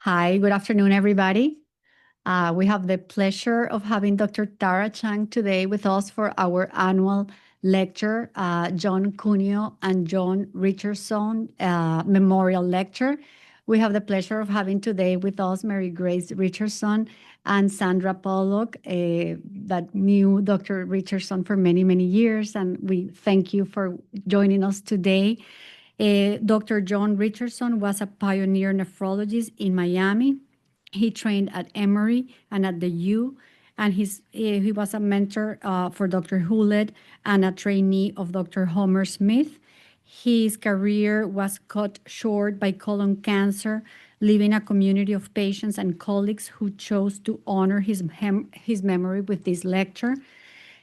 Hi, good afternoon, everybody. We have the pleasure of having Dr. Tara Chang today with us for our annual lecture, John Cuneo and John Richardson Memorial Lecture. We have the pleasure of having today with us Mary Grace Richardson and Sandra Pollock, that knew Dr. Richardson for many, many years, and we thank you for joining us today. Dr. John Richardson was a pioneer nephrologist in Miami. He trained at Emory and at the U, and he was a mentor for Dr. Hewlett and a trainee of Dr. Homer Smith. His career was cut short by colon cancer, leaving a community of patients and colleagues who chose to honor his memory with this lecture.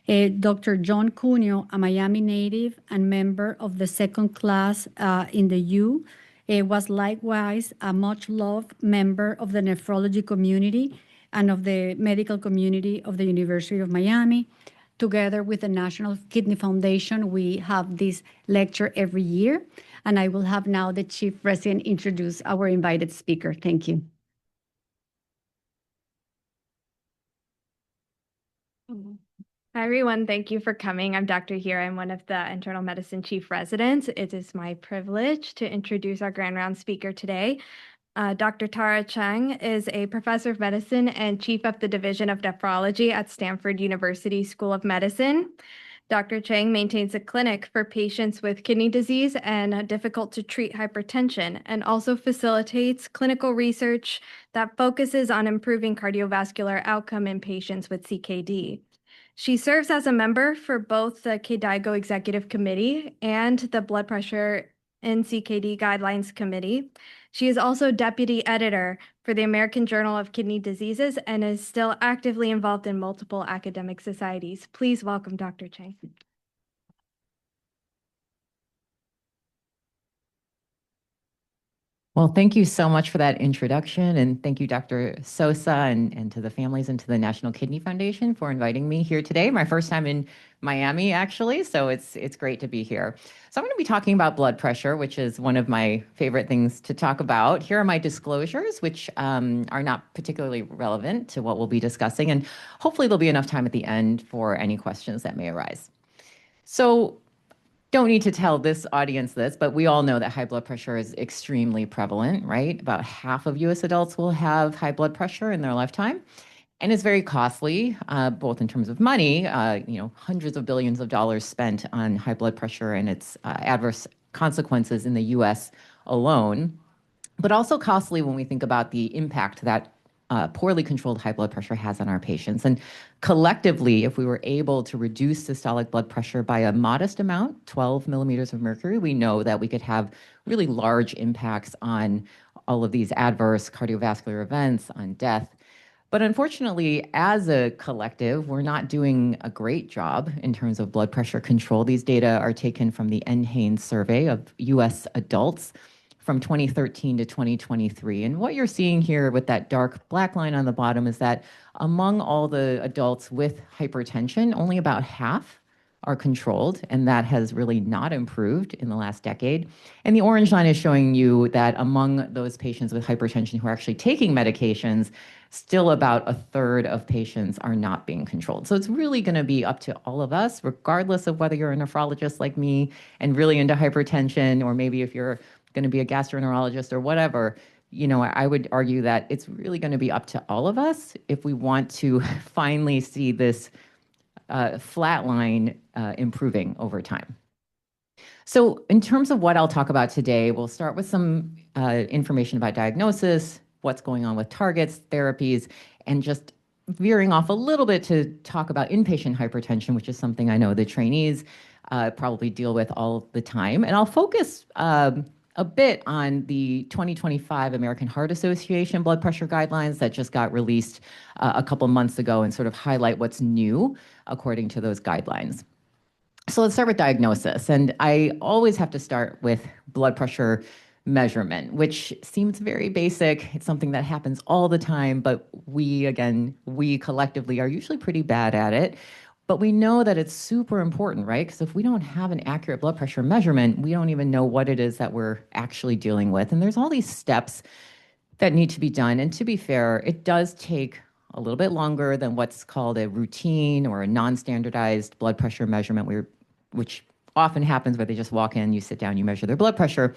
Dr. John Cuneo, a Miami native and member of the second class in the U, was likewise a much-loved member of the nephrology community and of the medical community of the University of Miami. Together with the National Kidney Foundation, we have this lecture every year, and I will have now the Chief Resident introduce our invited speaker. Thank you. Hi, everyone. Thank you for coming. I'm Dr. Here. I'm one of the internal medicine chief residents. It is my privilege to introduce our grand round speaker today. Dr. Tara Chang is a professor of medicine and chief of the Division of Nephrology at Stanford University School of Medicine. Dr. Chang maintains a clinic for patients with kidney disease and difficult to treat hypertension, and also facilitates clinical research that focuses on improving cardiovascular outcome in patients with CKD. She serves as a member for both the KDIGO Executive Committee and the Blood Pressure in CKD Guidelines Committee. She is also deputy editor for the American Journal of Kidney Diseases and is still actively involved in multiple academic societies. Please welcome Dr. Chang. Well, thank you so much for that introduction, and thank you, Dr. Sosa, and to the families and to the National Kidney Foundation for inviting me here today. My first time in Miami, actually, so it's great to be here. So I'm going to be talking about blood pressure, which is one of my favorite things to talk about. Here are my disclosures, which are not particularly relevant to what we'll be discussing, and hopefully there'll be enough time at the end for any questions that may arise. So don't need to tell this audience this, but we all know that high blood pressure is extremely prevalent, right? About half of US adults will have high blood pressure in their lifetime. And it's very costly, both in terms of money, hundreds of billions of dollars spent on high blood pressure and its adverse consequences in the US alone, but also costly when we think about the impact that poorly controlled high blood pressure has on our patients. And collectively, if we were able to reduce systolic blood pressure by a modest amount, 12 millimeters of mercury, we know that we could have really large impacts on all of these adverse cardiovascular events, on death. But unfortunately, as a collective, we're not doing a great job in terms of blood pressure control. These data are taken from the NHANES survey of US adults from 2013 to 2023. And what you're seeing here with that dark black line on the bottom is that among all the adults with hypertension, only about half are controlled, and that has really not improved in the last decade. And the orange line is showing you that among those patients with hypertension who are actually taking medications, still about a third of patients are not being controlled. So it's really going to be up to all of us, regardless of whether you're a nephrologist like me and really into hypertension, or maybe if you're going to be a gastroenterologist or whatever. I would argue that it's really going to be up to all of us if we want to finally see this flat line improving over time. So in terms of what I'll talk about today, we'll start with some information about diagnosis, what's going on with targets, therapies, and just veering off a little bit to talk about inpatient hypertension, which is something I know the trainees probably deal with all the time. And I'll focus a bit on the 2025 American Heart Association blood pressure guidelines that just got released a couple months ago and sort of highlight what's new according to those guidelines. So let's start with diagnosis. And I always have to start with blood pressure measurement, which seems very basic. It's something that happens all the time, but we collectively are usually pretty bad at it. But we know that it's super important, right? Because if we don't have an accurate blood pressure measurement, we don't even know what it is that we're actually dealing with. And there's all these steps that need to be done. And to be fair, it does take a little bit longer than what's called a routine or a non-standardized blood pressure measurement, which often happens where they just walk in, you sit down, you measure their blood pressure.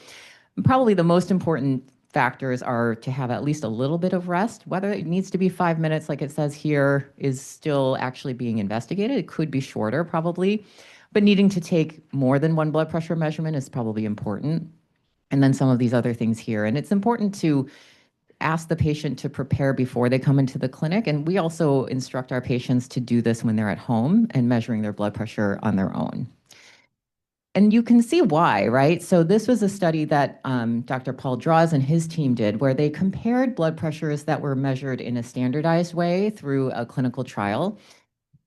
And probably the most important factors are to have at least a little bit of rest. Whether it needs to be 5 minutes, like it says here, is still actually being investigated. It could be shorter, probably. But needing to take more than one blood pressure measurement is probably important. And then some of these other things here. And it's important to ask the patient to prepare before they come into the clinic. And we also instruct our patients to do this when they're at home and measuring their blood pressure on their own. And you can see why, right? So this was a study that Dr. Paul Draws and his team did, where they compared blood pressures that were measured in a standardized way through a clinical trial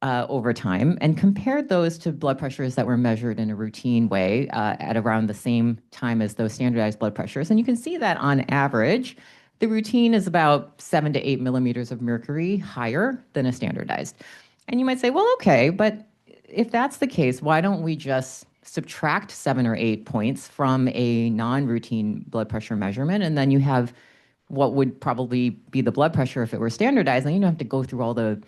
over time, and compared those to blood pressures that were measured in a routine way at around the same time as those standardized blood pressures. And you can see that on average, the routine is about 7 to 8 millimeters of mercury higher than a standardized. And you might say, well, okay, but if that's the case, why don't we just subtract 7 or 8 points from a non-routine blood pressure measurement, and then you have what would probably be the blood pressure if it were standardized, and you don't have to go through all the,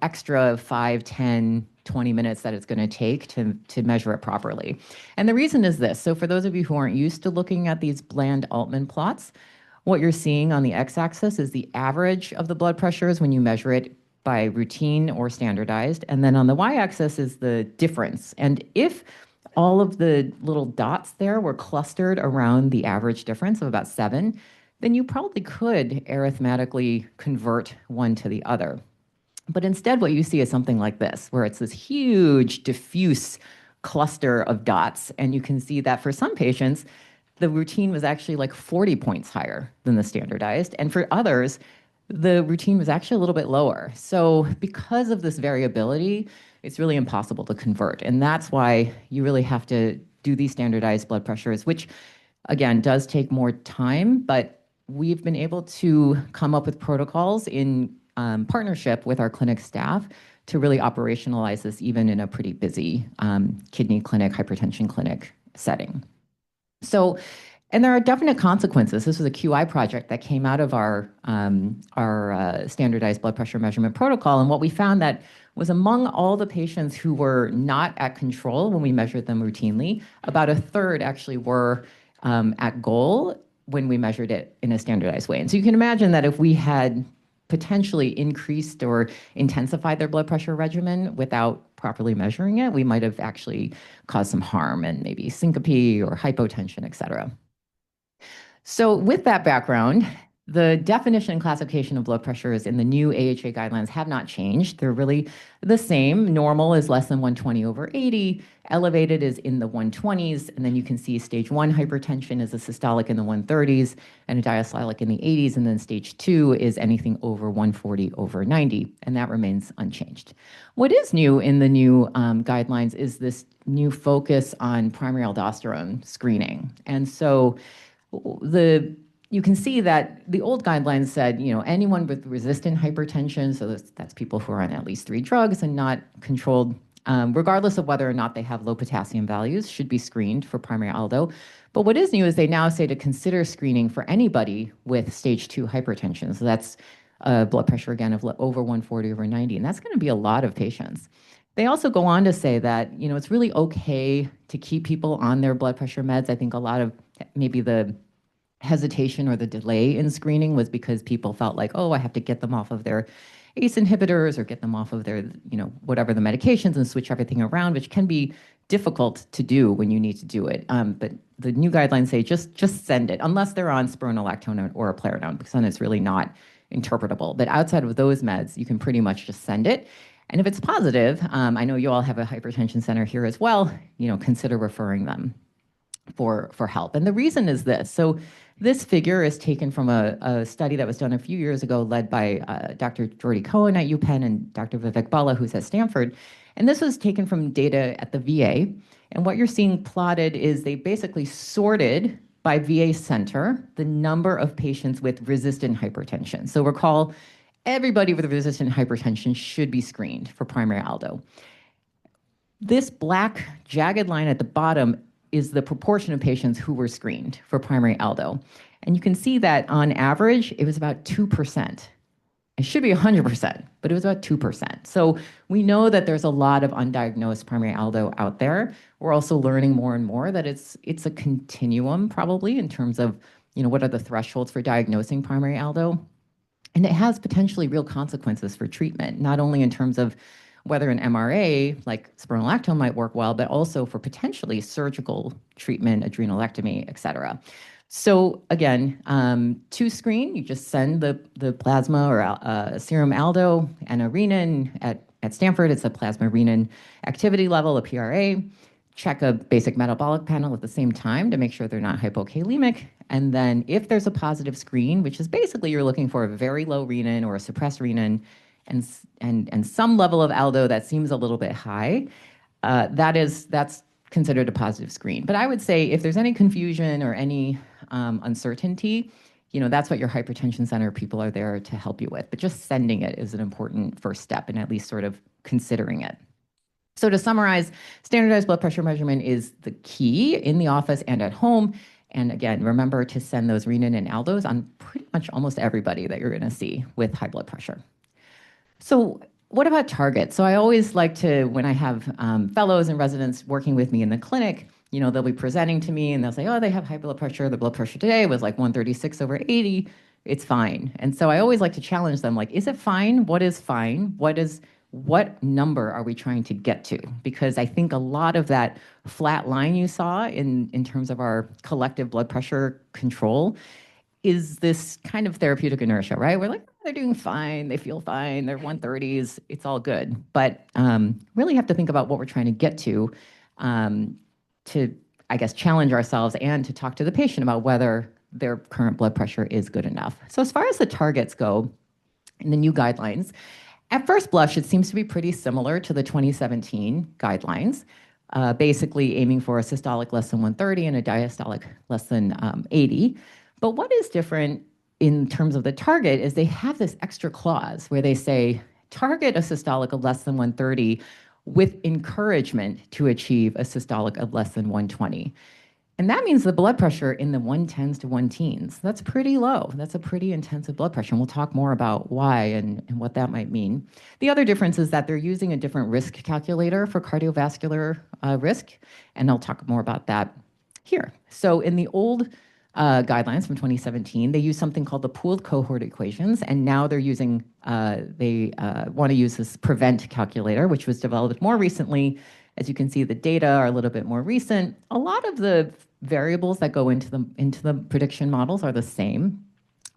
extra 5, 10, 20 minutes that it's going to take to measure it properly. And the reason is this. So for those of you who aren't used to looking at these bland Altman plots, what you're seeing on the x-axis is the average of the blood pressures when you measure it by routine or standardized. And then on the y-axis is the difference. And if all of the little dots there were clustered around the average difference of about 7, then you probably could arithmetically convert one to the other. But instead, what you see is something like this, where it's this huge, diffuse cluster of dots. And you can see that for some patients, the routine was actually like 40 points higher than the standardized. And for others, the routine was actually a little bit lower. So because of this variability, it's really impossible to convert. And that's why you really have to do these standardized blood pressures, which, again, does take more time. But we've been able to come up with protocols in partnership with our clinic staff to really operationalize this even in a pretty busy kidney clinic, hypertension clinic setting. So, and there are definite consequences. This was a QI project that came out of our standardized blood pressure measurement protocol. And what we found that was among all the patients who were not at control when we measured them routinely, about a third actually were at goal when we measured it in a standardized way. And so you can imagine that if we had potentially increased or intensified their blood pressure regimen without properly measuring it, we might have actually caused some harm and maybe syncope or hypotension, et cetera. So with that background, the definition and classification of blood pressures in the new AHA guidelines have not changed. They're really the same. Normal is less than 120/80. Elevated is in the 120s. And then you can see stage 1 hypertension is a systolic in the 130s and a diastolic in the 80s. And then stage 2 is anything over 140/90. And that remains unchanged. What is new in the new guidelines is this new focus on primary aldosterone screening. And so you can see that the old guidelines said, anyone with resistant hypertension, so that's people who are on at least 3 drugs and not controlled, regardless of whether or not they have low potassium values, should be screened for primary aldo. But what is new is they now say to consider screening for anybody with stage 2 hypertension. So that's blood pressure, again, of over 140/90, and that's going to be a lot of patients. They also go on to say that, it's really okay to keep people on their blood pressure meds. I think a lot of maybe the hesitation or the delay in screening was because people felt like, oh, I have to get them off of their ACE inhibitors or get them off of their, whatever the medications and switch everything around, which can be difficult to do when you need to do it. But the new guidelines say just send it, unless they're on spironolactone or eplerenone, because then it's really not interpretable. But outside of those meds, you can pretty much just send it. And if it's positive, I know you all have a hypertension center here as well, consider referring them for help. And the reason is this. So this figure is taken from a study that was done a few years ago led by Dr. Jordy Cohen at UPenn and Dr. Vivek Bala, who's at Stanford. And this was taken from data at the VA. And what you're seeing plotted is they basically sorted by VA center the number of patients with resistant hypertension. So recall, everybody with resistant hypertension should be screened for primary aldo. This black jagged line at the bottom is the proportion of patients who were screened for primary aldo. And you can see that on average, it was about 2%. It should be 100%, but it was about 2%. So we know that there's a lot of undiagnosed primary aldo out there. We're also learning more and more that it's a continuum probably in terms of, what are the thresholds for diagnosing primary aldo. And it has potentially real consequences for treatment, not only in terms of whether an MRA like spironolactone might work well, but also for potentially surgical treatment, adrenalectomy, et cetera. So again, to screen, you just send the plasma or serum aldo and a renin. At Stanford, it's a plasma renin activity level, a PRA. Check a basic metabolic panel at the same time to make sure they're not hypokalemic. And then if there's a positive screen, which is basically you're looking for a very low renin or a suppressed renin and some level of aldo that seems a little bit high, that's considered a positive screen. But I would say if there's any confusion or any uncertainty, that's what your hypertension center people are there to help you with. But just sending it is an important first step and at least sort of considering it. So to summarize, standardized blood pressure measurement is the key in the office and at home. And again, remember to send those renin and aldos on pretty much almost everybody that you're going to see with high blood pressure. So what about targets? So I always like to, when I have fellows and residents working with me in the clinic, they'll be presenting to me and they'll say, oh, they have high blood pressure. The blood pressure today was like 136/80. It's fine. And so I always like to challenge them, like, is it fine? What is fine? What number are we trying to get to? Because I think a lot of that flat line you saw in terms of our collective blood pressure control is this kind of therapeutic inertia, right? We're like, oh, they're doing fine, they feel fine, they're 130s, it's all good. But really have to think about what we're trying to get to, I guess, challenge ourselves and to talk to the patient about whether their current blood pressure is good enough. So as far as the targets go in the new guidelines, at first blush, it seems to be pretty similar to the 2017 guidelines, basically aiming for a systolic less than 130 and a diastolic less than 80. But what is different in terms of the target is they have this extra clause where they say, target a systolic of less than 130 with encouragement to achieve a systolic of less than 120. And that means the blood pressure in the 110s to 110s. That's pretty low. That's a pretty intensive blood pressure. And we'll talk more about why and what that might mean. The other difference is that they're using a different risk calculator for cardiovascular risk. And I'll talk more about that here. So in the old guidelines from 2017, they use something called the pooled cohort equations. And now they're using, they want to use this PREVENT calculator, which was developed more recently. As you can see, the data are a little bit more recent. A lot of the variables that go into the prediction models are the same.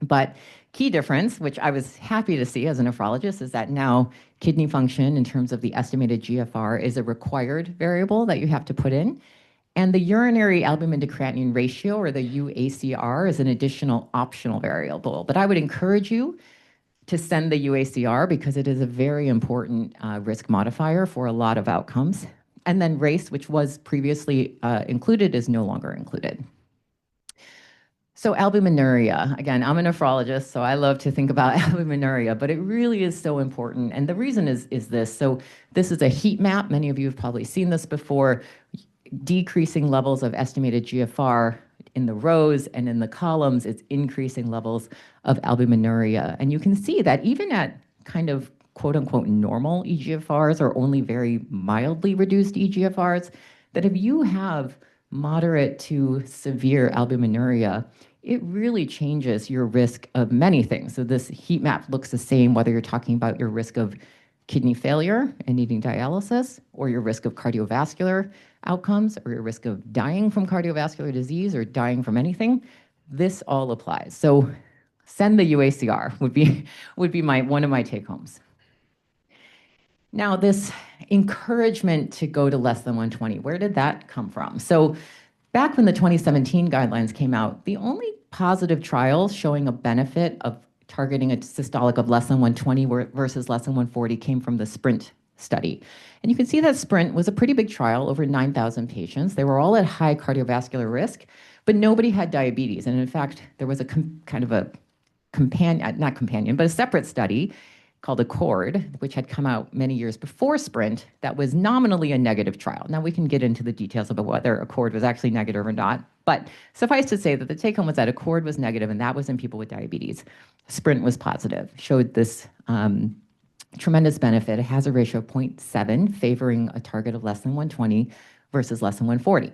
But key difference, which I was happy to see as a nephrologist, is that now kidney function in terms of the estimated GFR is a required variable that you have to put in. And the urinary albumin to creatinine ratio, or the UACR, is an additional optional variable. But I would encourage you to send the UACR because it is a very important risk modifier for a lot of outcomes. And then race, which was previously included, is no longer included. So albuminuria, again, I'm a nephrologist, so I love to think about albuminuria, but it really is so important. And the reason is this. So this is a heat map. Many of you have probably seen this before. Decreasing levels of estimated GFR in the rows, and in the columns, it's increasing levels of albuminuria. And you can see that even at kind of quote unquote normal eGFRs or only very mildly reduced eGFRs, that if you have moderate to severe albuminuria, it really changes your risk of many things. So this heat map looks the same whether you're talking about your risk of kidney failure and needing dialysis, or your risk of cardiovascular outcomes, or your risk of dying from cardiovascular disease or dying from anything. This all applies. So send the UACR would be one of my take homes. Now, this encouragement to go to less than 120, where did that come from? So back when the 2017 guidelines came out, the only positive trials showing a benefit of targeting a systolic of less than 120 versus less than 140 came from the SPRINT study. And you can see that SPRINT was a pretty big trial, over 9,000 patients. They were all at high cardiovascular risk, but nobody had diabetes. And in fact, there was a kind of a companion, not companion, but a separate study called Accord, which had come out many years before Sprint, that was nominally a negative trial. Now, we can get into the details about whether Accord was actually negative or not, but suffice to say that the take home was that Accord was negative, and that was in people with diabetes. Sprint was positive, showed this tremendous benefit, a hazard ratio of 0.7, favoring a target of less than 120 versus less than 140.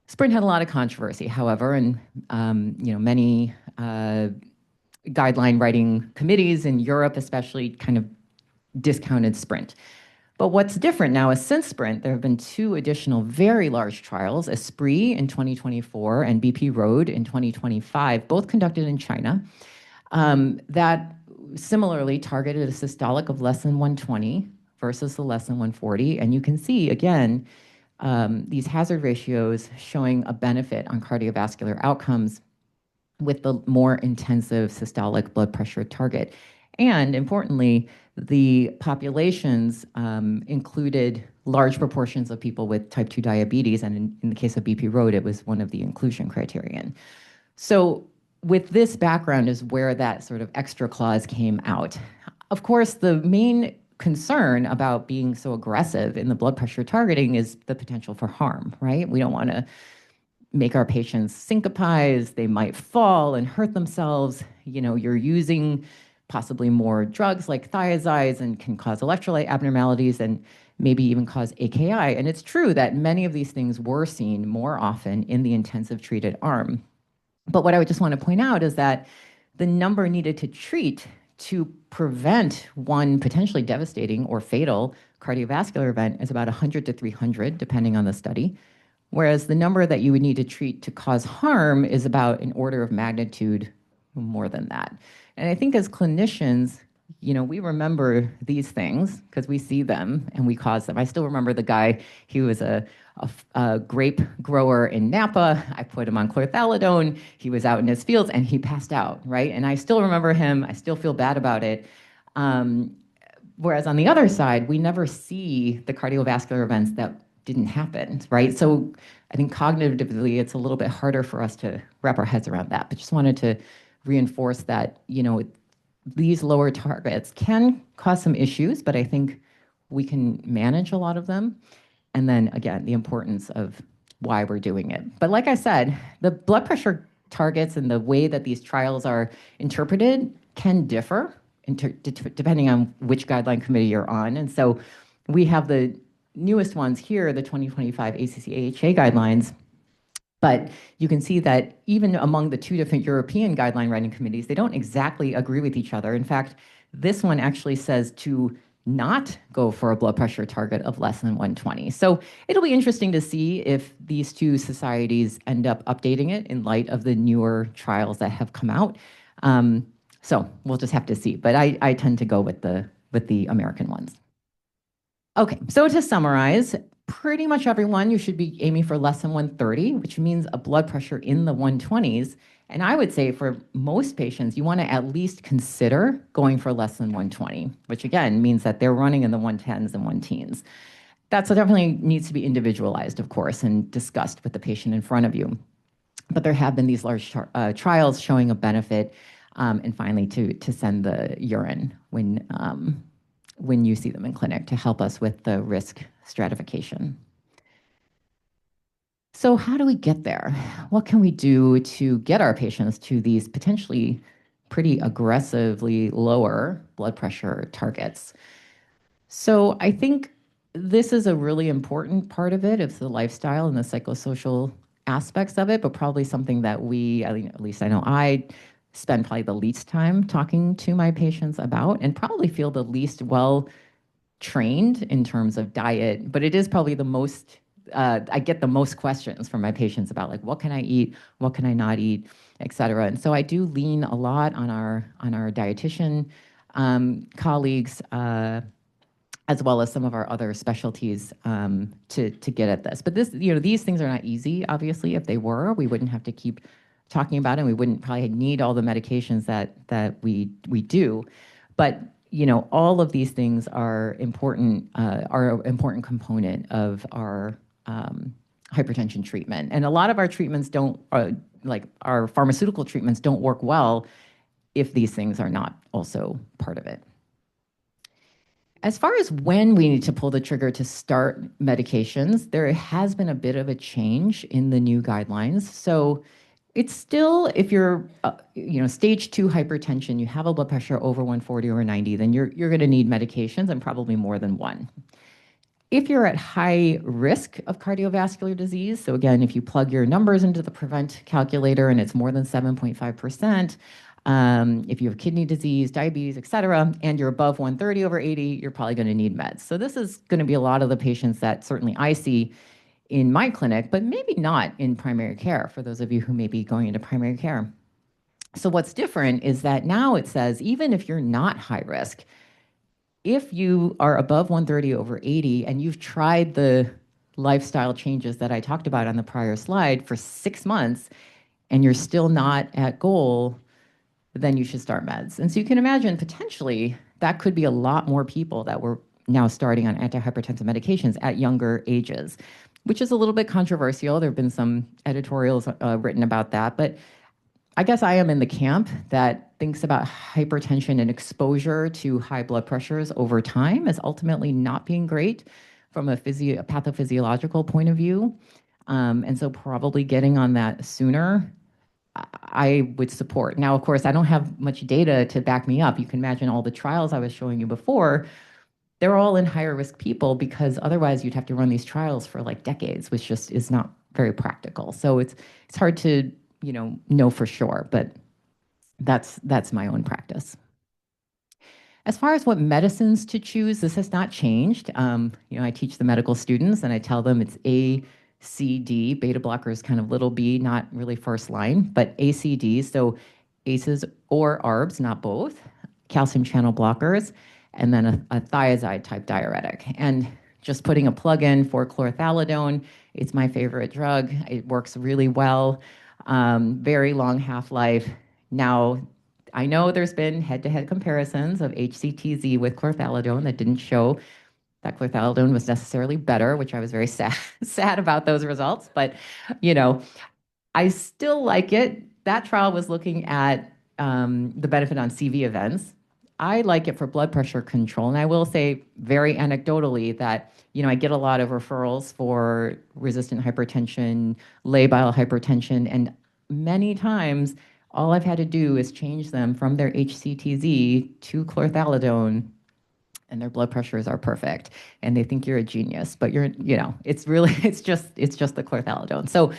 Sprint had a lot of controversy, however, and many guideline writing committees in Europe especially kind of discounted Sprint. But what's different now is since Sprint, there have been 2 additional very large trials, Esprit in 2024 and BP Road in 2025, both conducted in China, that similarly targeted a systolic of less than 120 versus the less than 140. And you can see, again, these hazard ratios showing a benefit on cardiovascular outcomes with the more intensive systolic blood pressure target. And importantly, the populations included large proportions of people with type 2 diabetes, and in the case of BP Road, it was one of the inclusion criterion. So with this background is where that sort of extra clause came out. Of course, the main concern about being so aggressive in the blood pressure targeting is the potential for harm, right? We don't want to make our patients syncopize, they might fall and hurt themselves. You're using possibly more drugs like thiazides and can cause electrolyte abnormalities and maybe even cause AKI. And it's true that many of these things were seen more often in the intensive treated arm. But what I would just want to point out is that the number needed to treat to prevent one potentially devastating or fatal cardiovascular event is about 100 to 300, depending on the study. Whereas the number that you would need to treat to cause harm is about an order of magnitude more than that. And I think as clinicians, we remember these things because we see them and we cause them. I still remember the guy, he was a grape grower in Napa. I put him on chlorthalidone. He was out in his fields and he passed out, right? And I still remember him. I still feel bad about it. Whereas on the other side, we never see the cardiovascular events that didn't happen, right? So I think cognitively, it's a little bit harder for us to wrap our heads around that. But just wanted to reinforce that, these lower targets can cause some issues, but I think we can manage a lot of them. And then again, the importance of why we're doing it. But like I said, the blood pressure targets and the way that these trials are interpreted can differ depending on which guideline committee you're on. And so we have the newest ones here, the 2025 ACC-AHA guidelines. But you can see that even among the 2 different European guideline writing committees, they don't exactly agree with each other. In fact, this one actually says to not go for a blood pressure target of less than 120. So it'll be interesting to see if these 2 societies end up updating it in light of the newer trials that have come out. So we'll just have to see. But I tend to go with the American ones. Okay, so to summarize, pretty much everyone, you should be aiming for less than 130, which means a blood pressure in the 120s. And I would say for most patients, you want to at least consider going for less than 120, which again means that they're running in the 110s and 110s. That definitely needs to be individualized, of course, and discussed with the patient in front of you. But there have been these large trials showing a benefit, and finally to send the urine when you see them in clinic to help us with the risk stratification. So how do we get there? What can we do to get our patients to these potentially pretty aggressively lower blood pressure targets? So I think this is a really important part of it. It's the lifestyle and the psychosocial aspects of it, but probably something that at least I know I spend probably the least time talking to my patients about and probably feel the least well trained in terms of diet, but it is probably the most, I get the most questions from my patients about like, what can I eat? What can I not eat, et cetera. And so I do lean a lot on our dietitian colleagues, as well as some of our other specialties to get at this. But these things are not easy, obviously. If they were, we wouldn't have to keep talking about it, and we wouldn't probably need all the medications that we do. But all of these things are important component of our hypertension treatment. And a lot of our treatments like our pharmaceutical treatments don't work well if these things are not also part of it. As far as when we need to pull the trigger to start medications, there has been a bit of a change in the new guidelines. So it's still, if you're, stage 2 hypertension, you have a blood pressure over 140 over 90, then you're going to need medications and probably more than one. If you're at high risk of cardiovascular disease, so again, if you plug your numbers into the prevent calculator and it's more than 7.5%, if you have kidney disease, diabetes, et cetera, and you're above 130 over 80, you're probably going to need meds. So this is going to be a lot of the patients that certainly I see in my clinic, but maybe not in primary care, for those of you who may be going into primary care. So what's different is that now it says, even if you're not high risk, if you are above 130 over 80 and you've tried the lifestyle changes that I talked about on the prior slide for 6 months and you're still not at goal, then you should start meds. And so you can imagine potentially that could be a lot more people that were now starting on antihypertensive medications at younger ages, which is a little bit controversial. There have been some editorials written about that, but I guess I am in the camp that thinks about hypertension and exposure to high blood pressures over time as ultimately not being great from a pathophysiological point of view. And so probably getting on that sooner, I would support. Now, of course, I don't have much data to back me up. You can imagine all the trials I was showing you before, they're all in higher risk people because otherwise you'd have to run these trials for like decades, which just is not very practical. So it's hard to know for sure, but that's my own practice. As far as what medicines to choose, this has not changed. I teach the medical students and I tell them it's A, C, D. Beta blockers kind of little b, not really first line, but A, C, D. So ACEs or ARBs, not both, calcium channel blockers, and then a thiazide type diuretic. And just putting a plug in for chlorothalidone, it's my favorite drug. It works really well. Very long half-life. Now, I know there's been head-to-head comparisons of HCTZ with chlorothalidone that didn't show that chlorothalidone was necessarily better, which I was very sad about those results. But, I still like it. That trial was looking at the benefit on CV events. I like it for blood pressure control. And I will say very anecdotally that, I get a lot of referrals for resistant hypertension, labile hypertension, and many times all I've had to do is change them from their HCTZ to chlorothalidone and their blood pressures are perfect and they think you're a genius, but it's just the chlorothalidone. So,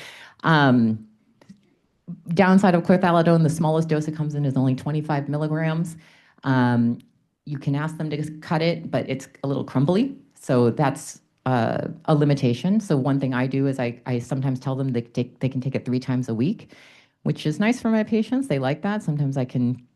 downside of chlorothalidone, the smallest dose it comes in is only 25 milligrams. You can ask them to cut it, but it's a little crumbly. So that's a limitation. So one thing I do is I sometimes tell them they can take it 3 times a week, which is nice for my patients. They like that. Sometimes I can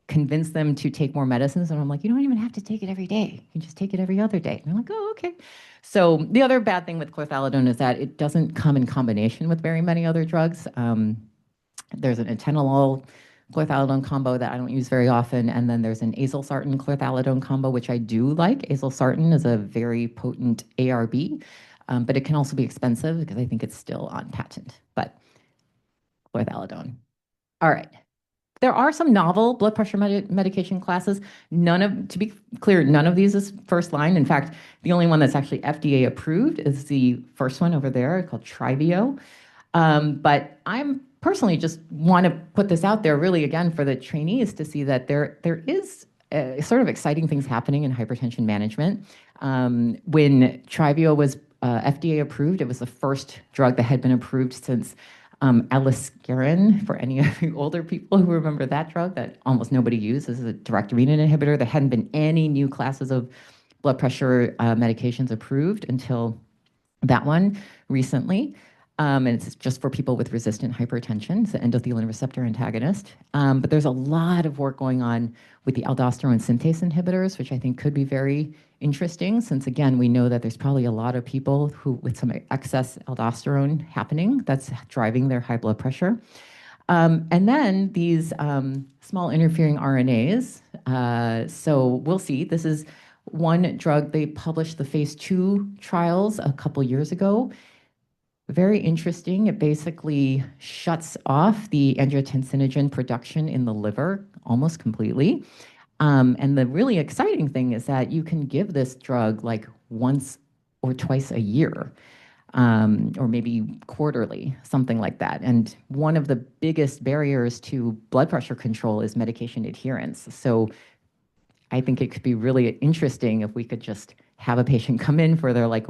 convince them to take more medicines. And I'm like, you don't even have to take it every day. You can just take it every other day. And they're like, oh, okay. So the other bad thing with chlorothalidone is that it doesn't come in combination with very many other drugs. There's an atenolol chlorothalidone combo that I don't use very often, and then there's an azilsartan chlorothalidone combo, which I do like. Azilsartan is a very potent ARB, but it can also be expensive because I think it's still on patent, but chlorothalidone. All right. There are some novel blood pressure medication classes. To be clear, none of these is first line. In fact, the only one that's actually FDA approved is the first one over there called Trivio. But I'm personally just want to put this out there really again for the trainees to see that there is sort of exciting things happening in hypertension management. When Trivio was FDA approved, it was the first drug that had been approved since aliskiren, for any of you older people who remember that drug that almost nobody used. This is a direct renin inhibitor. There hadn't been any new classes of blood pressure medications approved until that one recently. And it's just for people with resistant hypertension. It's an endothelin receptor antagonist. But there's a lot of work going on with the aldosterone synthase inhibitors, which I think could be very interesting, since again, we know that there's probably a lot of people who with some excess aldosterone happening that's driving their high blood pressure. And then these small interfering RNAs. So we'll see. This is one drug they published the phase 2 trials a couple years ago. Very interesting. It basically shuts off the angiotensinogen production in the liver almost completely. And the really exciting thing is that you can give this drug like once or twice a year, or maybe quarterly, something like that. And one of the biggest barriers to blood pressure control is medication adherence. So I think it could be really interesting if we could just have a patient come in for their like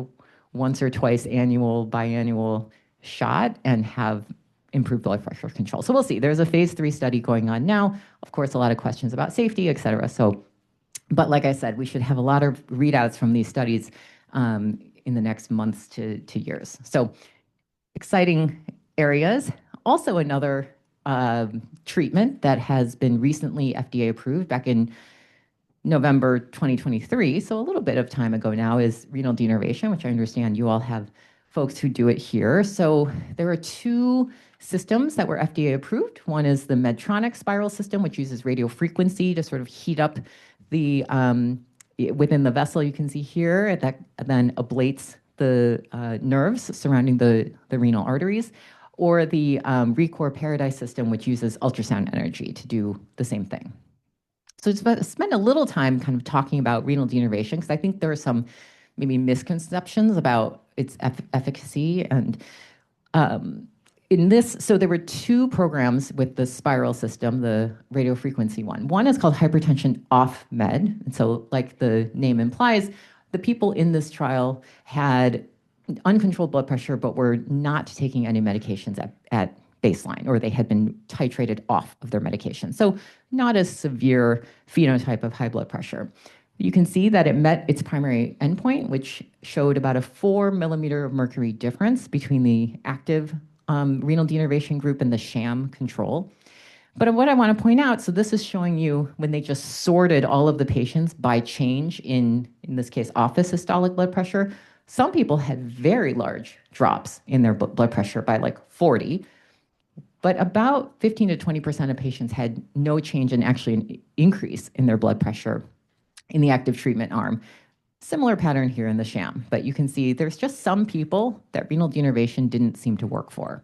once or twice annual, biannual shot and have improved blood pressure control. So we'll see. There's a phase 3 study going on now. Of course, a lot of questions about safety, et cetera. So, but like I said, we should have a lot of readouts from these studies in the next months to years. So exciting areas. Also another treatment that has been recently FDA approved back in November 2023, so a little bit of time ago now, is renal denervation, which I understand you all have folks who do it here. So there are 2 systems that were FDA approved. One is the Medtronic spiral system, which uses radio frequency to sort of heat up the within the vessel you can see here, that then ablates the nerves surrounding the renal arteries, or the ReCore Paradise system, which uses ultrasound energy to do the same thing. So spend a little time kind of talking about renal denervation, because I think there are some maybe misconceptions about its efficacy. And in this, so there were 2 programs with the spiral system, the radiofrequency one. One is called hypertension off med. And so like the name implies, the people in this trial had uncontrolled blood pressure, but were not taking any medications at baseline, or they had been titrated off of their medication. So not a severe phenotype of high blood pressure. You can see that it met its primary endpoint, which showed about a 4 millimeter of mercury difference between the active renal denervation group and the sham control. But what I want to point out, so this is showing you when they just sorted all of the patients by change in this case, office systolic blood pressure. Some people had very large drops in their blood pressure by like 40, but about 15 to 20% of patients had no change and actually an increase in their blood pressure in the active treatment arm. Similar pattern here in the sham, but you can see there's just some people that renal denervation didn't seem to work for.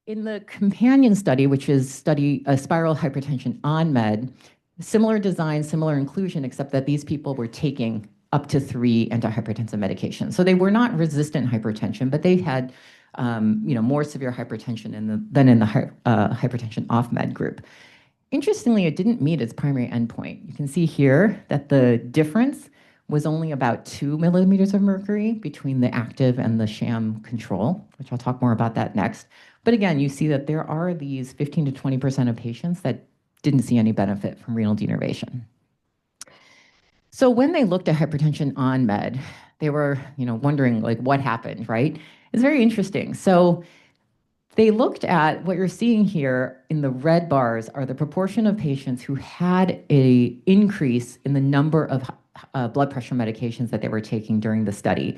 In the companion study, which is spiral hypertension on med, similar design, similar inclusion, except that these people were taking up to 3 antihypertensive medications. So they were not resistant hypertension, but they had more severe hypertension than in the hypertension off med group. Interestingly, it didn't meet its primary endpoint. You can see here that the difference was only about 2 millimeters of mercury between the active and the sham control, which I'll talk more about that next. But again, you see that there are these 15 to 20% of patients that didn't see any benefit from renal denervation. So when they looked at hypertension on med, they were wondering like what happened, right? It's very interesting. So they looked at what you're seeing here in the red bars are the proportion of patients who had an increase in the number of blood pressure medications that they were taking during the study.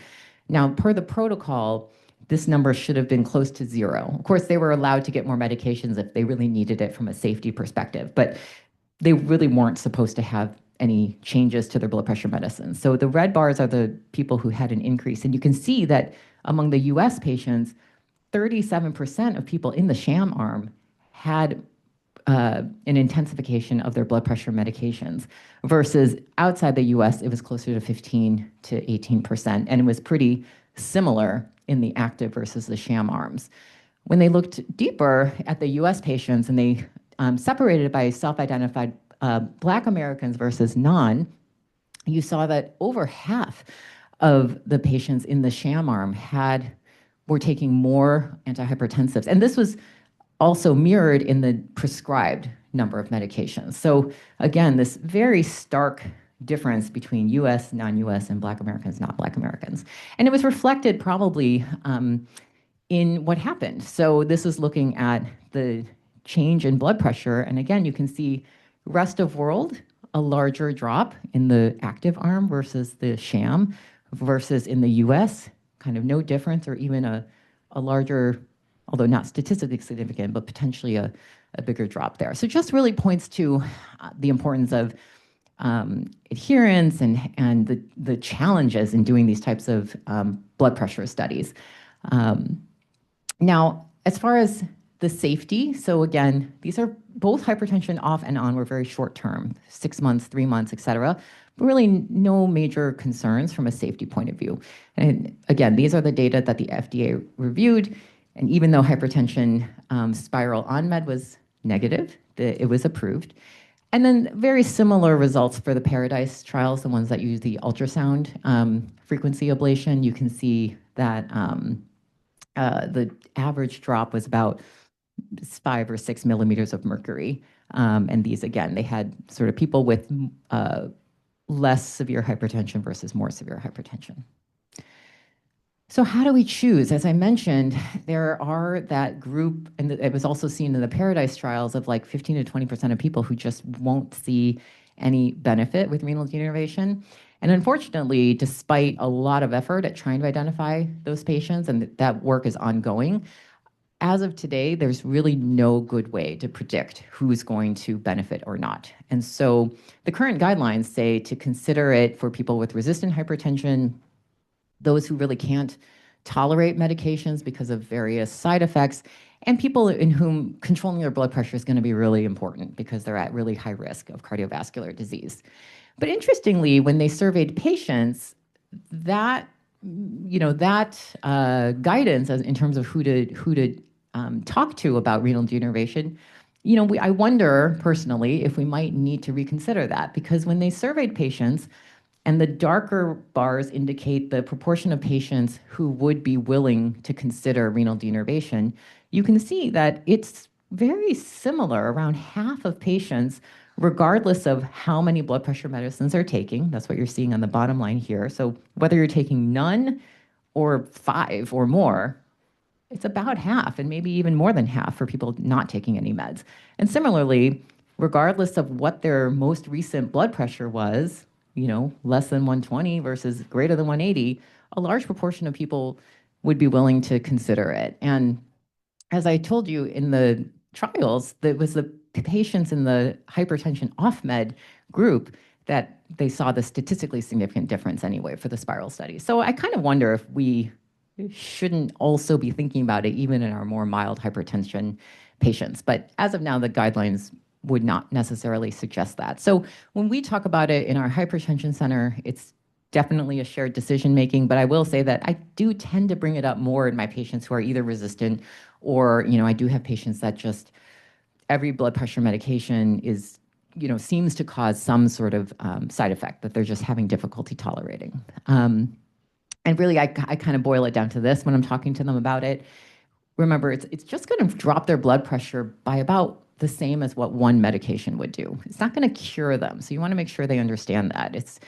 Now, per the protocol, this number should have been close to 0. Of course, they were allowed to get more medications if they really needed it from a safety perspective, but they really weren't supposed to have any changes to their blood pressure medicine. So the red bars are the people who had an increase. And you can see that among the US patients, 37% of people in the sham arm had an intensification of their blood pressure medications, versus outside the US, it was closer to 15 to 18%. And it was pretty similar in the active versus the sham arms. When they looked deeper at the US patients and they separated it by self-identified Black Americans versus non, you saw that over half of the patients in the sham arm were taking more antihypertensives. And this was also mirrored in the prescribed number of medications. So again, this very stark difference between US, non-US, and Black Americans, not Black Americans. And it was reflected probably in what happened. So this is looking at the change in blood pressure. And again, you can see rest of world, a larger drop in the active arm versus the sham, versus in the US, kind of no difference, or even a larger, although not statistically significant, but potentially a bigger drop there. So just really points to the importance of adherence and the challenges in doing these types of blood pressure studies. Now, as far as the safety, so again, these are both hypertension off and on were very short term, 6 months, 3 months, et cetera, but really no major concerns from a safety point of view. And again, these are the data that the FDA reviewed, and even though hypertension spiral on med was negative, it was approved. And then very similar results for the Paradise trials, the ones that use the ultrasound frequency ablation. You can see that the average drop was about 5 or 6 millimeters of mercury. And these, again, they had sort of people with less severe hypertension versus more severe hypertension. So how do we choose? As I mentioned, there are that group, and it was also seen in the Paradise trials, of like 15 to 20% of people who just won't see any benefit with renal denervation. And unfortunately, despite a lot of effort at trying to identify those patients, and that work is ongoing, as of today, there's really no good way to predict who's going to benefit or not. And so the current guidelines say to consider it for people with resistant hypertension, those who really can't tolerate medications because of various side effects, and people in whom controlling their blood pressure is going to be really important because they're at really high risk of cardiovascular disease. But interestingly, when they surveyed patients, that guidance in terms of who to talk to about renal denervation, I wonder personally if we might need to reconsider that, because when they surveyed patients, and the darker bars indicate the proportion of patients who would be willing to consider renal denervation, you can see that it's very similar. Around half of patients, regardless of how many blood pressure medicines they're taking, that's what you're seeing on the bottom line here. So whether you're taking none or 5 or more, it's about half, and maybe even more than half for people not taking any meds. And similarly, regardless of what their most recent blood pressure was, less than 120 versus greater than 180, a large proportion of people would be willing to consider it. And as I told you in the trials, that was the patients in the hypertension off med group that they saw the statistically significant difference anyway for the spiral study. So I kind of wonder if we shouldn't also be thinking about it even in our more mild hypertension patients. But as of now, the guidelines would not necessarily suggest that. So when we talk about it in our hypertension center, it's definitely a shared decision making, but I will say that I do tend to bring it up more in my patients who are either resistant or, I do have patients that just every blood pressure medication is, seems to cause some sort of side effect that they're just having difficulty tolerating. And really, I kind of boil it down to this when I'm talking to them about it. Remember, it's just going to drop their blood pressure by about the same as what one medication would do. It's not going to cure them. So you want to make sure they understand that.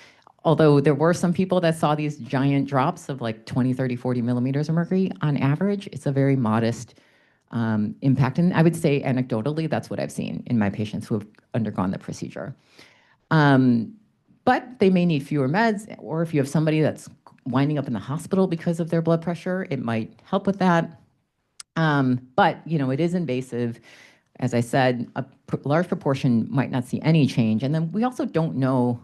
Although there were some people that saw these giant drops of like 20, 30, 40 millimeters of mercury, on average, it's a very modest impact. And I would say anecdotally, that's what I've seen in my patients who have undergone the procedure. But they may need fewer meds, or if you have somebody that's winding up in the hospital because of their blood pressure, it might help with that. But, it is invasive. As I said, a large proportion might not see any change. And then we also don't know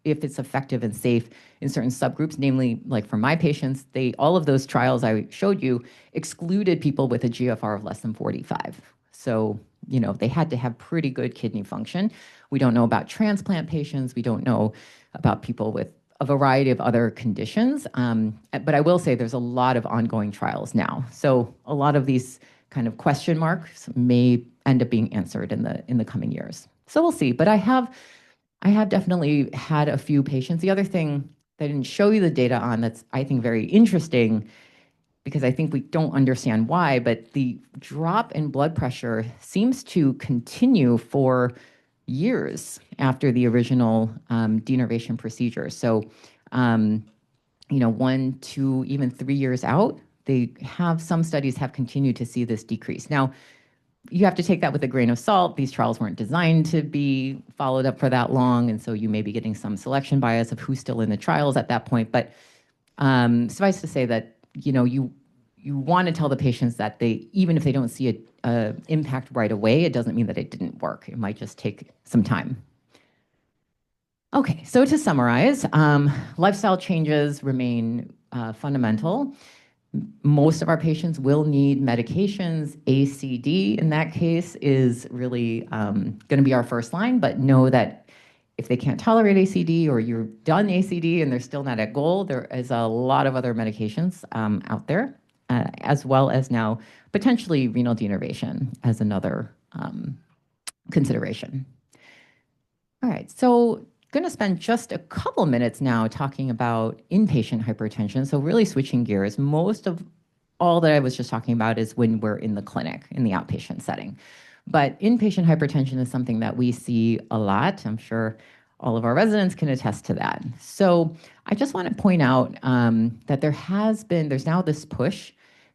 if it's effective and safe in certain subgroups, namely, like for my patients, all of those trials I showed you excluded people with a GFR of less than 45. So, they had to have pretty good kidney function. We don't know about transplant patients. We don't know about people with a variety of other conditions. But I will say there's a lot of ongoing trials now. So a lot of these kind of question marks may end up being answered in the coming years. So we'll see. But I have definitely had a few patients. The other thing that I didn't show you the data on that's, I think, very interesting, because I think we don't understand why, but the drop in blood pressure seems to continue for years after the original denervation procedure. So, 1, 2, even 3 years out, some studies have continued to see this decrease. Now, you have to take that with a grain of salt. These trials weren't designed to be followed up for that long, and so you may be getting some selection bias of who's still in the trials at that point. But suffice to say that you want to tell the patients that even if they don't see a impact right away, it doesn't mean that it didn't work. It might just take some time. Okay, so to summarize, lifestyle changes remain fundamental. Most of our patients will need medications. ACD in that case is really going to be our first line, but know that if they can't tolerate ACD or you've done ACD and they're still not at goal, there is a lot of other medications out there, as well as now potentially renal denervation as another consideration. All right, so going to spend just a couple minutes now talking about inpatient hypertension. So really switching gears, most of all that I was just talking about is when we're in the clinic, in the outpatient setting. But inpatient hypertension is something that we see a lot. I'm sure all of our residents can attest to that. So I just want to point out that there's now this push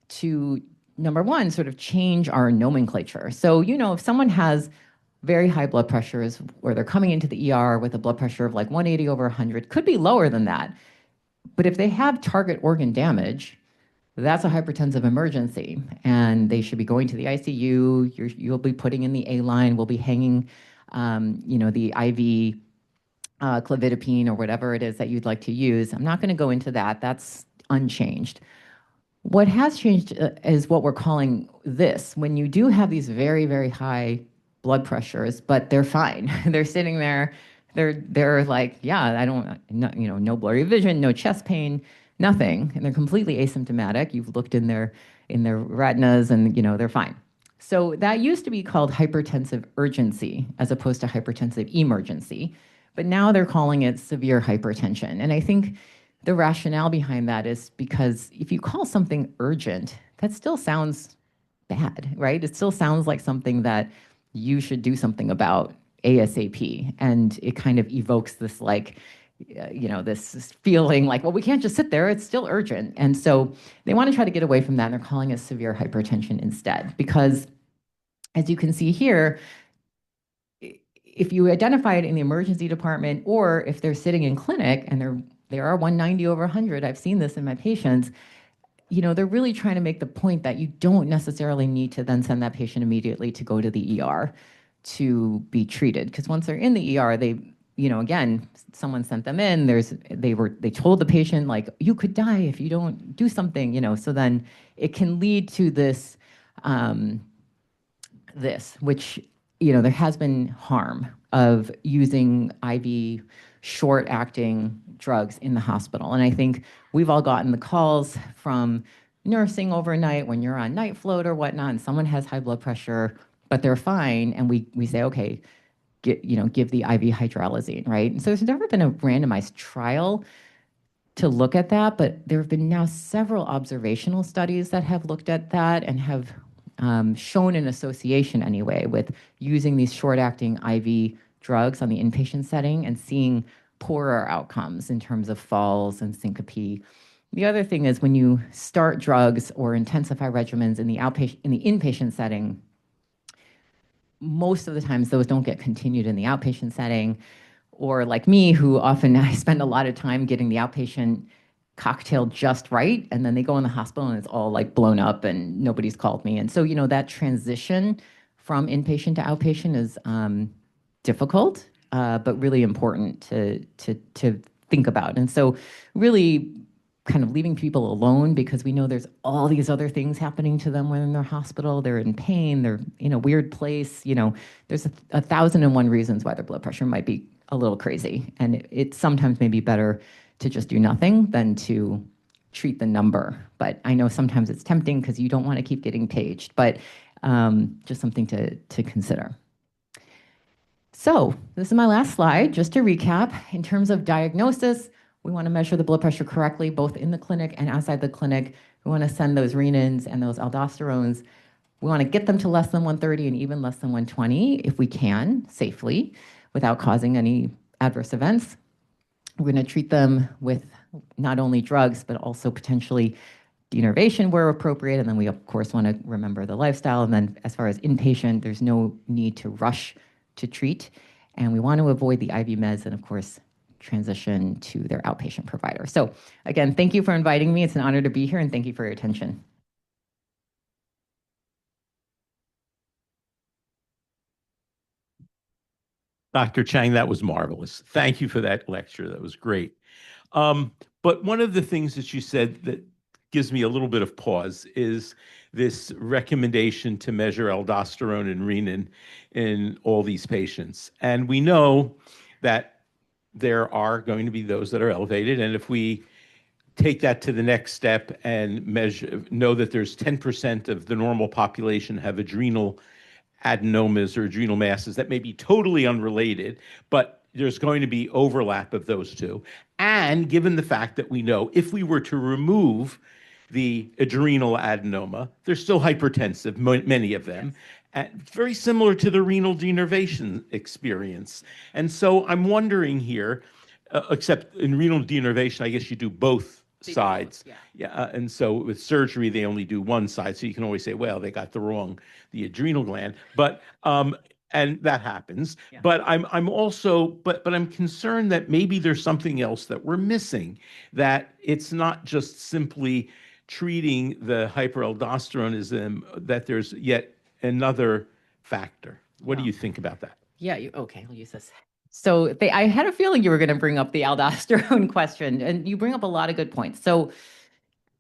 to, number one, sort of change our nomenclature. So, if someone has very high blood pressures or they're coming into the ER with a blood pressure of like 180 over 100, could be lower than that. But if they have target organ damage, that's a hypertensive emergency, and they should be going to the ICU. You'll be putting in the A line. We'll be hanging, the IV clofidipine or whatever it is that you'd like to use. I'm not going to go into that. That's unchanged. What has changed is what we're calling this. When you do have these very, very high blood pressures, but they're fine. They're sitting there. They're like, yeah, no blurry vision, no chest pain, nothing, and they're completely asymptomatic. You've looked in their retinas, and they're fine. So that used to be called hypertensive urgency as opposed to hypertensive emergency, but now they're calling it severe hypertension. And I think the rationale behind that is because if you call something urgent, that still sounds bad, right? It still sounds like something that you should do something about ASAP. And it kind of evokes this this feeling like, well, we can't just sit there, it's still urgent. And so they want to try to get away from that, and they're calling it severe hypertension instead. Because as you can see here, if you identify it in the emergency department, or if they're sitting in clinic and they are 190 over 100, I've seen this in my patients, they're really trying to make the point that you don't necessarily need to then send that patient immediately to go to the ER to be treated. Because once they're in the ER, they, again, someone sent them in, they told the patient, like, you could die if you don't do something, so then it can lead to this, which, there has been harm of using IV short-acting drugs in the hospital. And I think we've all gotten the calls from nursing overnight when you're on night float or whatnot, and someone has high blood pressure, but they're fine, and we say, okay, give the IV hydralazine, right? And so there's never been a randomized trial to look at that, but there have been now several observational studies that have looked at that and have shown an association anyway with using these short-acting IV drugs on the inpatient setting and seeing poorer outcomes in terms of falls and syncope. The other thing is when you start drugs or intensify regimens in the inpatient setting, most of the times those don't get continued in the outpatient setting, or like me, who often I spend a lot of time getting the outpatient cocktail just right, and then they go in the hospital and it's all like blown up and nobody's called me. And so, that transition from inpatient to outpatient is difficult, but really important to think about. And so really kind of leaving people alone, because we know there's all these other things happening to them when in their hospital. They're in pain, they're in a weird place. There's 1,001 reasons why their blood pressure might be a little crazy. And it sometimes may be better to just do nothing than to treat the number. But I know sometimes it's tempting because you don't want to keep getting paged, but just something to consider. So this is my last slide, just to recap. In terms of diagnosis, we want to measure the blood pressure correctly, both in the clinic and outside the clinic. We want to send those renins and those aldosterones. We want to get them to less than 130 and even less than 120 if we can, safely, without causing any adverse events. We're going to treat them with not only drugs, but also potentially denervation where appropriate. And then we, of course, want to remember the lifestyle. And then as far as inpatient, there's no need to rush to treat. And we want to avoid the IV meds and, of course, transition to their outpatient provider. So again, thank you for inviting me. It's an honor to be here, and thank you for your attention. Dr. Chang, that was marvelous. Thank you for that lecture. That was great. But one of the things that you said that gives me a little bit of pause is this recommendation to measure aldosterone and renin in all these patients. And we know that there are going to be those that are elevated. And if we take that to the next step and know that there's 10% of the normal population have adrenal adenomas or adrenal masses that may be totally unrelated, but there's going to be overlap of those two. And given the fact that we know if we were to remove the adrenal adenoma, they're still hypertensive, many of them, very similar to the renal denervation experience. And so I'm wondering here, except in renal denervation, I guess you do both sides. And so with surgery, they only do one side. So you can always say, well, they got the adrenal gland. But and that happens. Yeah. But I'm also, but I'm concerned that maybe there's something else that we're missing, that it's not just simply treating the hyperaldosteronism, that there's yet another factor. What do you think about that? Yeah, okay, I'll use this. So I had a feeling you were going to bring up the aldosterone question, and you bring up a lot of good points. So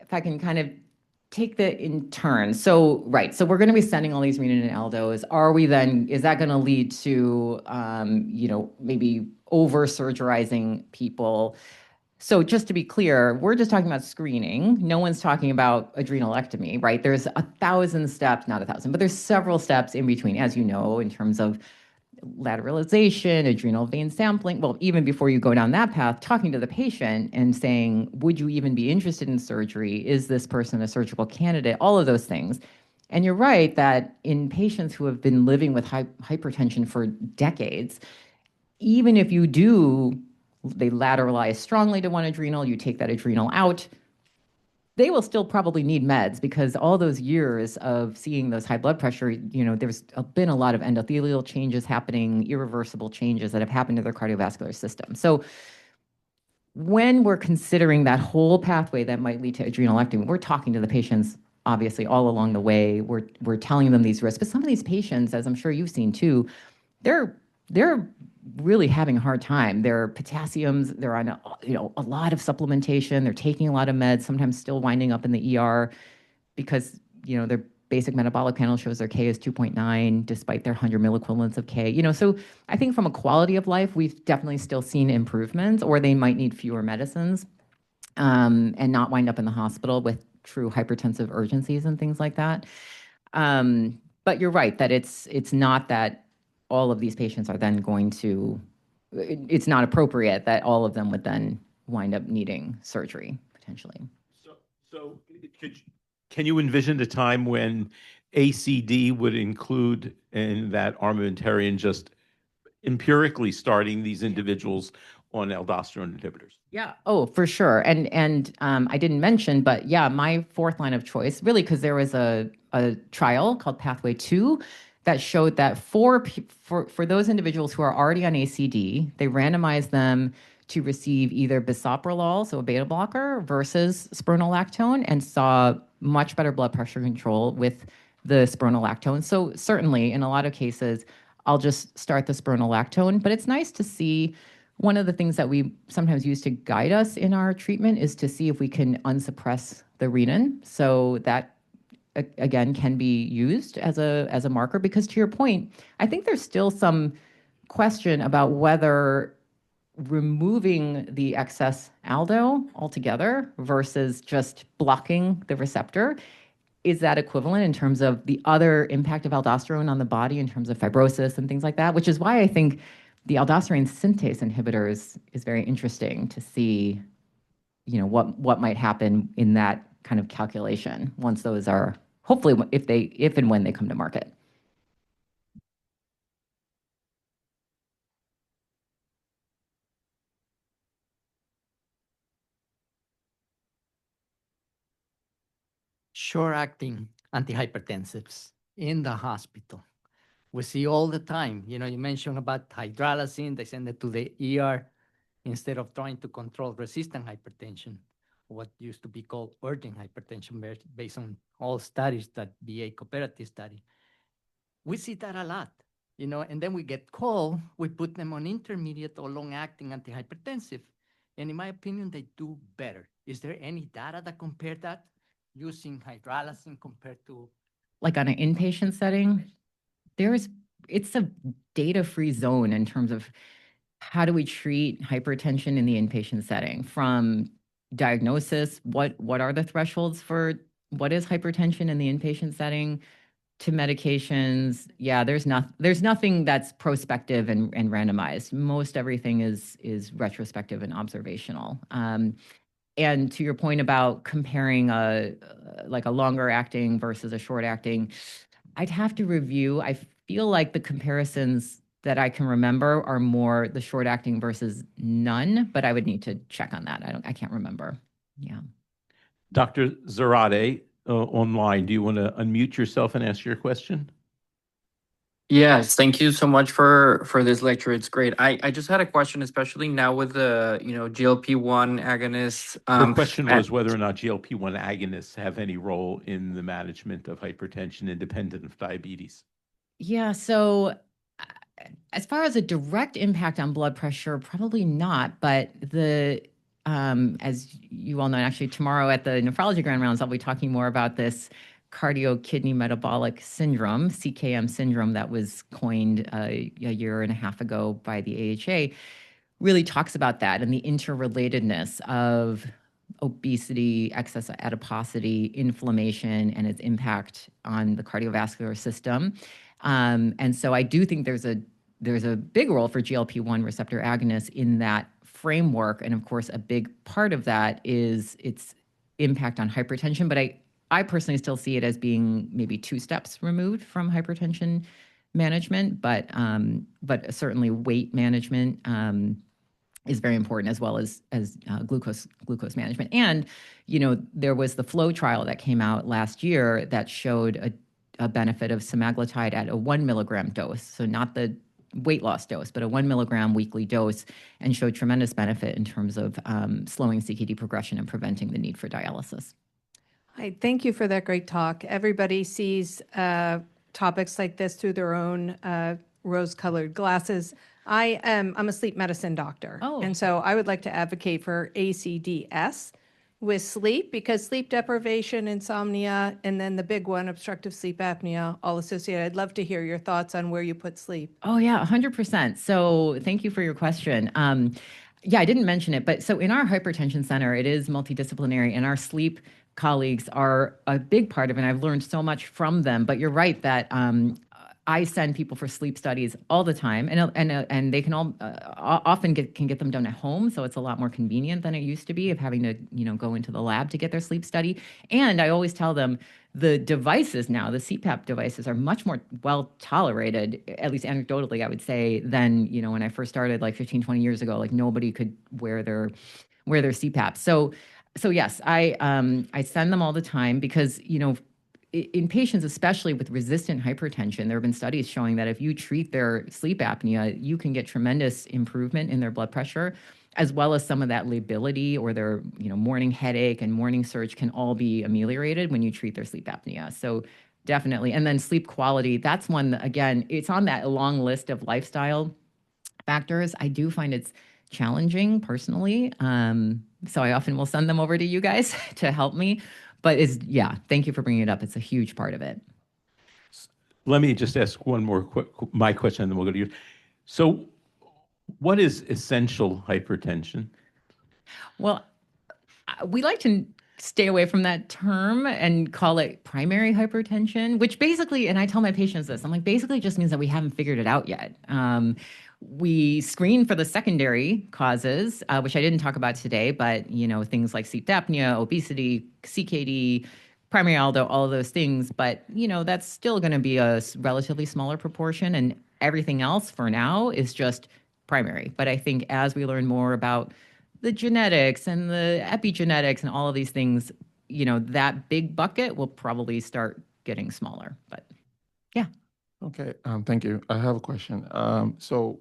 if I can kind of take the in turn. So, right, so we're going to be sending all these renin and aldos. Is that going to lead to, maybe over-surgerizing people? So just to be clear, we're just talking about screening. No one's talking about adrenalectomy, right? There's 1,000 steps, not 1,000, but there's several steps in between, as you know, in terms of lateralization, adrenal vein sampling. Well, even before you go down that path, talking to the patient and saying, would you even be interested in surgery? Is this person a surgical candidate? All of those things. And you're right that in patients who have been living with hypertension for decades, even if they lateralize strongly to one adrenal, you take that adrenal out, they will still probably need meds, because all those years of seeing those high blood pressure, there's been a lot of endothelial changes happening, irreversible changes that have happened to their cardiovascular system. So when we're considering that whole pathway that might lead to adrenalectomy, we're talking to the patients, obviously, all along the way. We're telling them these risks. But some of these patients, as I'm sure you've seen too, they're really having a hard time. Their potassiums, they're on a lot of supplementation. They're taking a lot of meds, sometimes still winding up in the ER because their basic metabolic panel shows their K is 2.9 despite their 100 milliequivalents of K. So I think from a quality of life, we've definitely still seen improvements, or they might need fewer medicines and not wind up in the hospital with true hypertensive urgencies and things like that. But you're right that it's not that all of these patients are then it's not appropriate that all of them would then wind up needing surgery, potentially. So can you envision the time when ACD would include in that armamentarium just empirically starting these individuals on aldosterone inhibitors? Yeah. Oh, for sure. And I didn't mention, but yeah, my fourth line of choice, really, because there was a trial called Pathway 2 that showed that for those individuals who are already on ACD, they randomized them to receive either bisoprolol, so a beta blocker, versus spironolactone, and saw much better blood pressure control with the spironolactone. So certainly, in a lot of cases, I'll just start the spironolactone. But it's nice to see. One of the things that we sometimes use to guide us in our treatment is to see if we can unsuppress the renin. So that, again, can be used as a marker, because to your point, I think there's still some question about whether removing the excess aldo altogether versus just blocking the receptor, is that equivalent in terms of the other impact of aldosterone on the body in terms of fibrosis and things like that, which is why I think the aldosterone synthase inhibitors is very interesting to see, what might happen in that kind of calculation once those are, hopefully, if and when they come to market. Short-acting antihypertensives in the hospital. We see all the time. You mentioned about hydralazine. They send it to the ER instead of trying to control resistant hypertension, what used to be called urgent hypertension, based on all studies that VA cooperative study. We see that a lot, and then we get called, we put them on intermediate or long-acting antihypertensive. And in my opinion, they do better. Is there any data that compare that? using hydralazine compared to? Like on an inpatient setting, it's a data-free zone in terms of how do we treat hypertension in the inpatient setting, from diagnosis, what are the thresholds for what is hypertension in the inpatient setting, to medications. Yeah, there's nothing that's prospective and randomized. Most everything is retrospective and observational. And to your point about comparing like a longer acting versus a short acting, I'd have to review. I feel like the comparisons that I can remember are more the short acting versus none, but I would need to check on that. I can't remember. Yeah. Dr. Zarate, online, do you want to unmute yourself and ask your question? Yes, thank you so much for this lecture. It's great. I just had a question, especially now with the GLP-1 agonists. Her question was whether or not GLP-1 agonists have any role in the management of hypertension independent of diabetes. Yeah. So as far as a direct impact on blood pressure, probably not. But as you all know, actually tomorrow at the Nephrology Grand Rounds, I'll be talking more about this cardio-kidney metabolic syndrome, CKM syndrome, that was coined a year and a half ago by the AHA. Really talks about that and the interrelatedness of obesity, excess adiposity, inflammation, and its impact on the cardiovascular system. And so I do think there's a big role for GLP-1 receptor agonists in that framework. And of course, a big part of that is its impact on hypertension. But I personally still see it as being maybe 2 steps removed from hypertension management, but certainly weight management is very important, as well as glucose management. And there was the FLOW trial that came out last year that showed a benefit of semaglutide at a 1 milligram dose, so not the weight loss dose, but a 1 milligram weekly dose, and showed tremendous benefit in terms of slowing CKD progression and preventing the need for dialysis. Hi, thank you for that great talk. Everybody sees topics like this through their own rose-colored glasses. I'm a sleep medicine doctor, and so I would like to advocate for ACDS with sleep, because sleep deprivation, insomnia, and then the big one, obstructive sleep apnea, all associated. I'd love to hear your thoughts on where you put sleep. Oh yeah, 100%. So thank you for your question. Yeah, I didn't mention it, but so in our hypertension center, it is multidisciplinary, and our sleep colleagues are a big part of it. And I've learned so much from them. But you're right that I send people for sleep studies all the time, and they can all often get them done at home. So it's a lot more convenient than it used to be of having to go into the lab to get their sleep study. And I always tell them the devices now, the CPAP devices, are much more well tolerated, at least anecdotally, I would say, than when I first started like 15, 20 years ago. Like nobody could wear their CPAP. So yes, I send them all the time because in patients, especially with resistant hypertension, there have been studies showing that if you treat their sleep apnea, you can get tremendous improvement in their blood pressure, as well as some of that lability or their morning headache and morning surge can all be ameliorated when you treat their sleep apnea. So definitely. And then sleep quality, that's one, again, it's on that long list of lifestyle factors. I do find it's challenging personally. So I often will send them over to you guys to help me. But thank you for bringing it up. It's a huge part of it. Let me just ask one more my question, and then we'll go to you. So what is essential hypertension? Well, we like to stay away from that term and call it primary hypertension, which basically, and I tell my patients this, I'm like, basically it just means that we haven't figured it out yet. We screen for the secondary causes, which I didn't talk about today, but things like sleep apnea, obesity, CKD, primary aldo, all of those things. But that's still going to be a relatively smaller proportion, and everything else for now is just primary. But I think as we learn more about the genetics and the epigenetics and all of these things, that big bucket will probably start getting smaller. But yeah. Okay, thank you. I have a question. So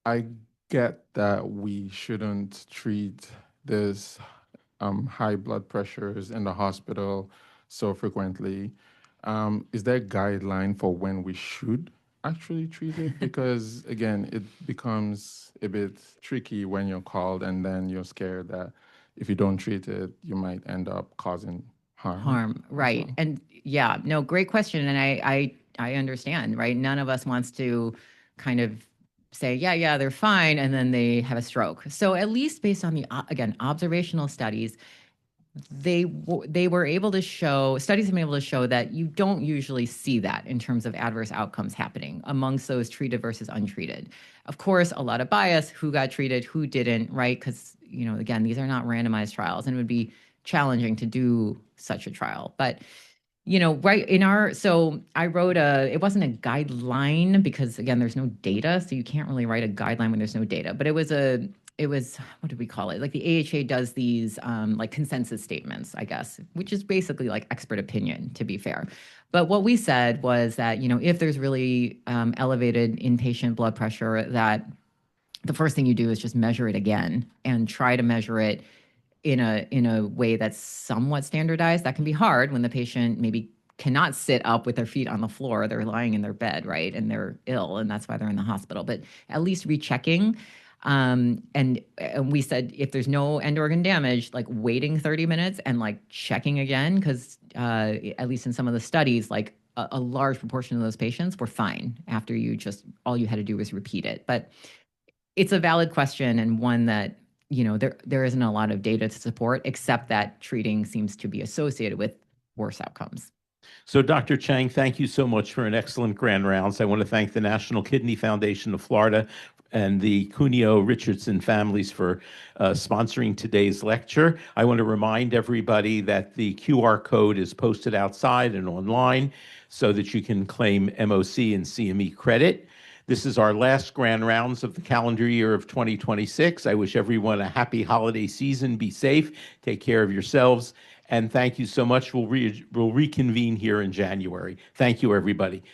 I get that we shouldn't treat this high blood pressures in the hospital so frequently. Is there a guideline for when we should actually treat it? Because again, it becomes a bit tricky when you're called and then you're scared that if you don't treat it, you might end up causing harm. Right. well? And yeah, no, great question. And I understand, right? None of us wants to kind of say, yeah, they're fine, and then they have a stroke. So at least based on the, again, observational studies, they were able to show, studies have been able to show that you don't usually see that in terms of adverse outcomes happening amongst those treated versus untreated. Of course, a lot of bias, who got treated, who didn't, right? Because, again, these are not randomized trials, and it would be challenging to do such a trial. But right in so I wrote it wasn't a guideline because, again, there's no data. So you can't really write a guideline when there's no data. But it was, what did we call it? Like the AHA does these like consensus statements, I guess, which is basically like expert opinion, to be fair. But what we said was that, if there's really elevated inpatient blood pressure, that the first thing you do is just measure it again and try to measure it in a way that's somewhat standardized. That can be hard when the patient maybe cannot sit up with their feet on the floor. They're lying in their bed, right? And they're ill, and that's why they're in the hospital. But at least rechecking. And we said if there's no end organ damage, like waiting 30 minutes and like checking again, because at least in some of the studies, like a large proportion of those patients were fine after all you had to do was repeat it. But it's a valid question, and one that there isn't a lot of data to support, except that treating seems to be associated with worse outcomes. So, Dr. Chang, thank you so much for an excellent grand rounds. I want to thank the National Kidney Foundation of Florida and the Cuneo Richardson families for sponsoring today's lecture. I want to remind everybody that the QR code is posted outside and online so that you can claim MOC and CME credit. This is our last grand rounds of the calendar year of 2026. I wish everyone a happy holiday season. Be safe. Take care of yourselves. And thank you so much. We'll reconvene here in January. Thank you, everybody.